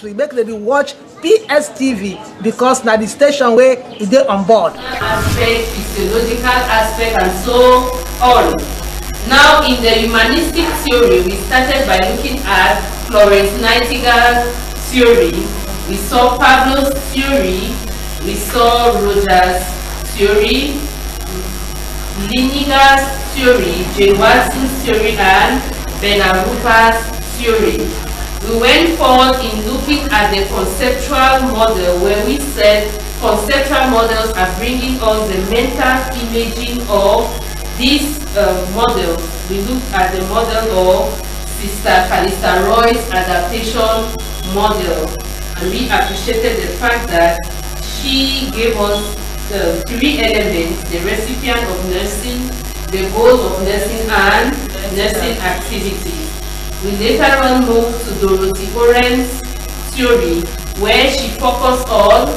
make them watch PSTV because na the station where it is on board. Aspect, physiological aspect, and so on. Now, in the humanistic theory, we started by looking at Florence Nightingale's theory. We saw Pavlov's theory. We saw Rogers' theory, Linegar's theory, Jane Watson's theory, and Benarupa's theory. We went forward in looking at the conceptual model, where we said conceptual models are bringing on the mental imaging of this model. We looked at the model of Sister Calista Roy's adaptation model, and we appreciated the fact that she gave us the three elements: the recipient of nursing, the goal of nursing, and nursing activities. We later on moved to Dorothy Oren's theory, where she focused on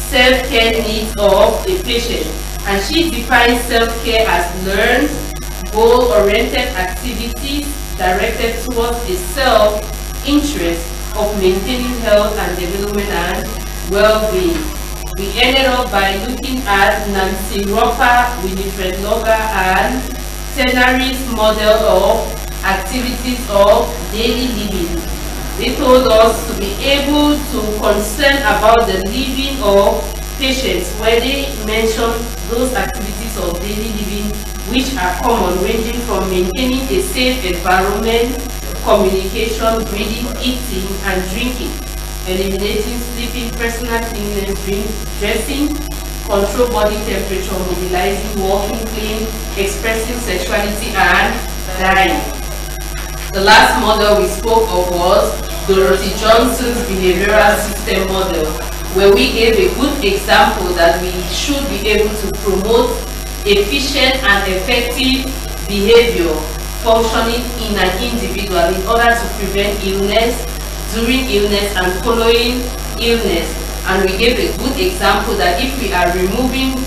self-care needs of a patient, and she defines self-care as learned, goal-oriented activities directed towards a self-interest of maintaining health and development and well-being. We ended up by looking at Nancy Roper, Winifred Logar, and Tenary's model of activities of daily living. They told us to be able to concern about the living of patients, where they mentioned those activities of daily living which are common, ranging from maintaining a safe environment, communication, breathing, eating, and drinking, eliminating sleeping, personal cleanliness, dressing, control body temperature, mobilizing, walking clean, expressing sexuality, and dying. The last model we spoke of was Dorothy Johnson's behavioral system model, where we gave a good example that we should be able to promote efficient and effective behavior functioning in an individual in order to prevent illness, during illness, and following illness. And we gave a good example that if we are removing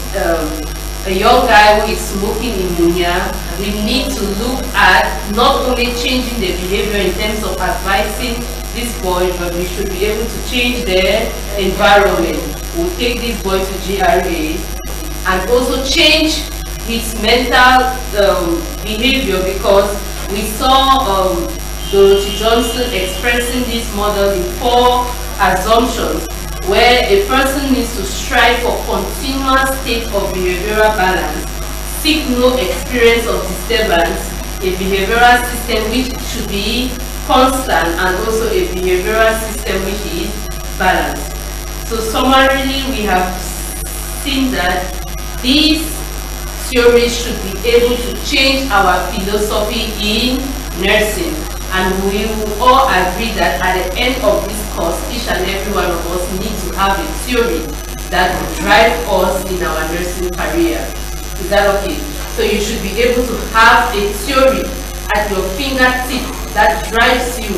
a young guy who is smoking pneumonia, we need to look at not only changing the behavior in terms of advising this boy, but we should be able to change the environment. We'll take this boy to GRA and also change his mental behavior, because we saw Dorothy Johnson expressing this model in 4 assumptions, where a person needs to strive for continuous state of behavioral balance, seek no experience of disturbance, a behavioral system which should be constant, and also a behavioral system which is balanced. So summarily, we have seen that these theories should be able to change our philosophy in nursing. And we will all agree that at the end of this course, each and every one of us need to have a theory that will drive us in our nursing career. Is that okay? So you should be able to have a theory at your fingertip that drives you.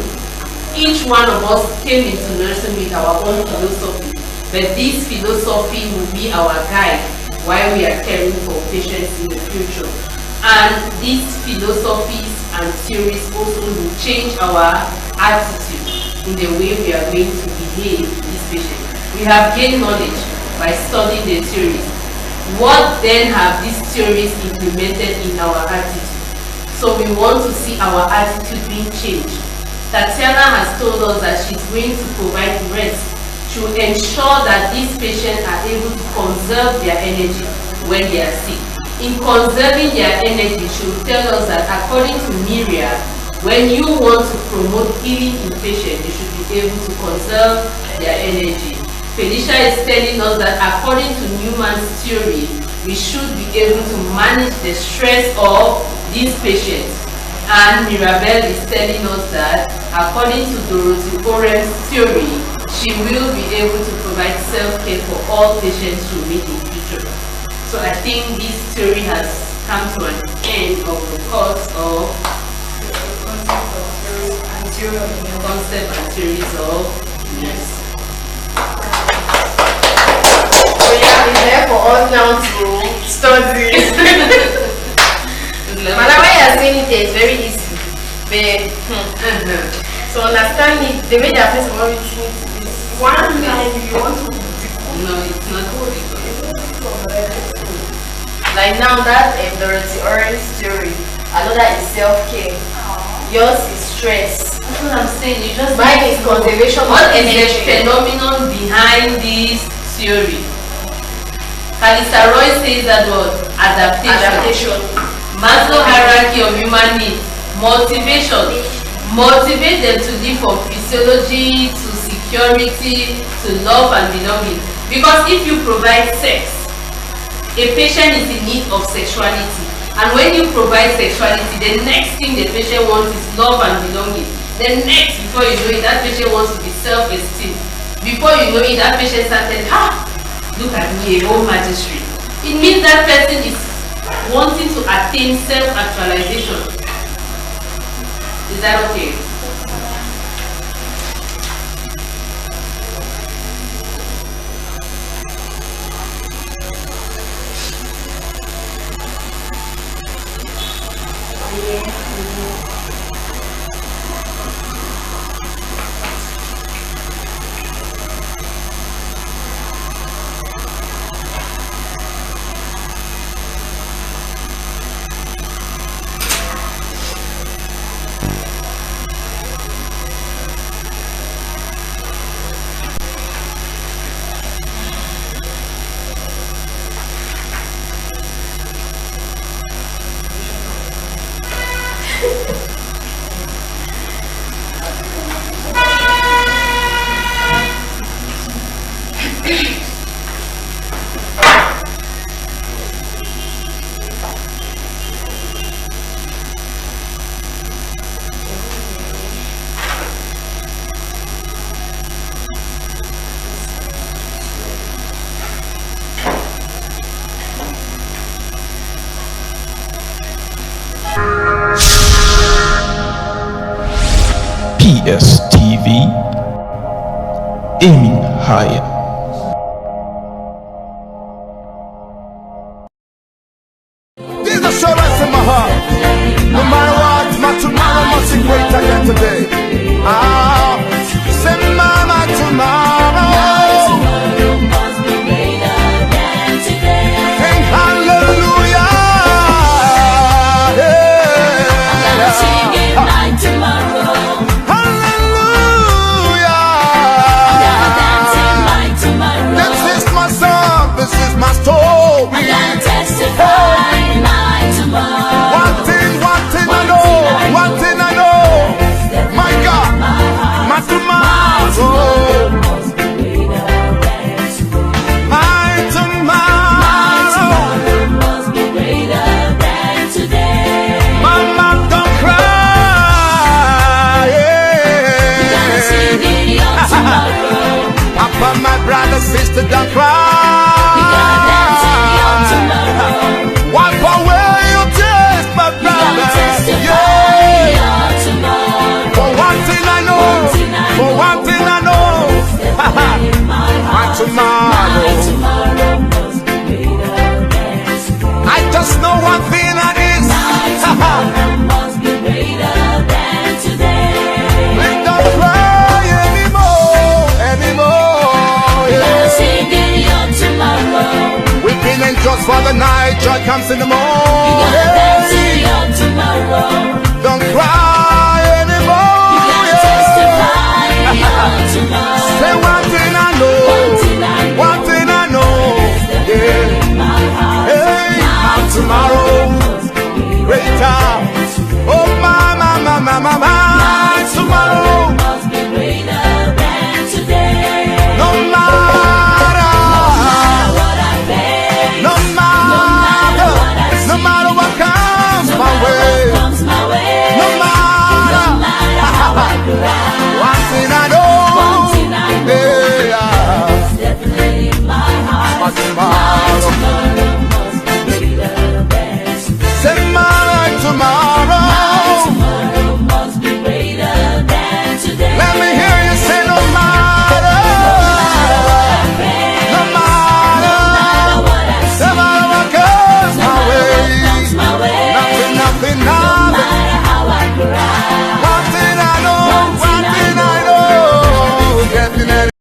Each one of us came into nursing with our own philosophy, but this philosophy will be our guide while we are caring for patients in the future. And these philosophies and theories also will change our attitude in the way we are going to behave with this patient. We have gained knowledge by studying the theories. What then have these theories implemented in our attitude? So we want to see our attitude being changed. Tatiana has told us that she's going to provide rest to ensure that these patients are able to conserve their energy when they are sick. In conserving their energy, she will tell us that according to Myria, when you want to promote healing in patients, you should be able to conserve their energy. Felicia is telling us that according to Newman's theory, we should be able to manage the stress of these patients. And Mirabel is telling us that according to Dorothy Oren's theory, she will be able to provide self-care for all patients who meet in future. So I think this theory has come to an end of the course of concept and theories of nurse. So you have been there for us now to study. Madam, when you are saying it, it's very easy. But to understand it, the way they are first of all reaching this One line you want to No, it's not like now that Dorothy Orange story. Another is self-care. Yours is stress. That's what I'm saying. You just Mine is conservation. What is the phenomenon behind this theory? Kalisa Roy says that what? Adaptation. Maslow hierarchy of human needs. Motivation. Motivate them to live from physiology to security to love and belonging. Because if you provide sex, a patient is in need of sexuality. And when you provide sexuality, the next thing the patient wants is love and belonging. The next, before you know it, that patient wants to be self-esteem. Before you know it, that patient started, look at me, a home magistrate. It means that person is wanting to attain self-actualization. Is that okay? PSTV, aiming higher. There's assurance in my heart. No matter what, my tomorrow must be greater than today. Say my tomorrow. Sing hallelujah. My brother, sister, don't cry. Wipe away your tears, my brother. Yeah. For one thing I know, for one thing I know, my tomorrow. I just know one thing I need. Don't cry anymore. We've been in just for the night, joy comes in the morning. You gotta dance till your tomorrow.